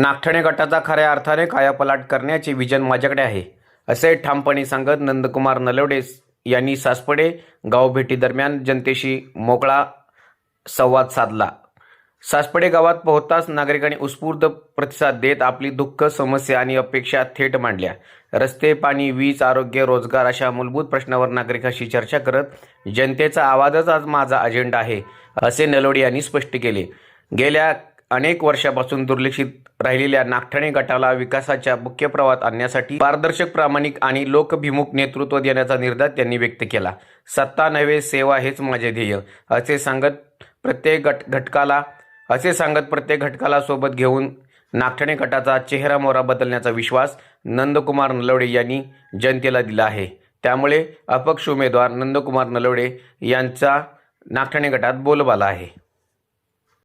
नागठाणे गटाचा खऱ्या अर्थाने कायापालट करण्याचे विजन माझ्याकडे आहे, असे ठामपणे सांगत नंदकुमार नलवडे यांनी सासपडे गावभेटीदरम्यान जनतेशी मोकळा संवाद साधला. सासपडे गावात पोहोचताच नागरिकांनी उत्स्फूर्त प्रतिसाद देत आपली दुःख, समस्या आणि अपेक्षा थेट मांडल्या. रस्ते, पाणी, वीज, आरोग्य, रोजगार अशा मूलभूत प्रश्नांवर नागरिकांशी चर्चा करत जनतेचा आवाजच आज माझा अजेंडा आहे, असे नलवडे यांनी स्पष्ट केले. गेल्या अनेक वर्षापासून दुर्लक्षित राहिलेल्या नागठाणे गटाला विकासाच्या मुख्य प्रवाहात आणण्यासाठी पारदर्शक, प्रामाणिक आणि लोकभिमुख नेतृत्व देण्याचा निर्धार त्यांनी व्यक्त केला. सत्ता नव्हे, सेवा हेच माझे ध्येय, असे सांगत प्रत्येक घटकाला सोबत घेऊन नागठाणे गटाचा चेहरामोहरा बदलण्याचा विश्वास नंदकुमार नलवडे यांनी जनतेला दिला आहे. त्यामुळे अपक्ष उमेदवार नंदकुमार नलवडे यांचा नागठाणे गटात बोलबाला आहे.